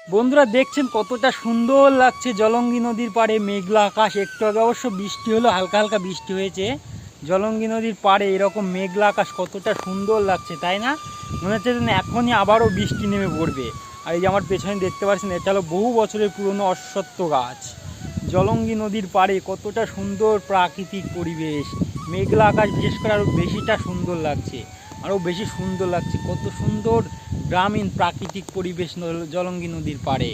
বন্ধুরা দেখছেন কতটা সুন্দর লাগছে জলঙ্গি নদীর পাড়ে মেঘলা আকাশ। একটু আগে অবশ্য বৃষ্টি হলো, হালকা হালকা বৃষ্টি হয়েছে। জলঙ্গি নদীর পাড়ে এরকম মেঘলা আকাশ কতটা সুন্দর লাগছে, তাই না? মনে হচ্ছে যেন এখনই আবারও বৃষ্টি নেমে পড়বে। আর এই যে আমার পেছনে দেখতে পাচ্ছেন, এটা হলো বহু বছরের পুরনো অশ্বত্থ গাছ। জলঙ্গি নদীর পাড়ে কতটা সুন্দর প্রাকৃতিক পরিবেশ, মেঘলা আকাশ বিশেষ করে আরও বেশিটা সুন্দর লাগছে, আরও বেশি সুন্দর লাগছে। কত সুন্দর গ্রামীণ প্রাকৃতিক পরিবেশ জলঙ্গি নদীর পাড়ে।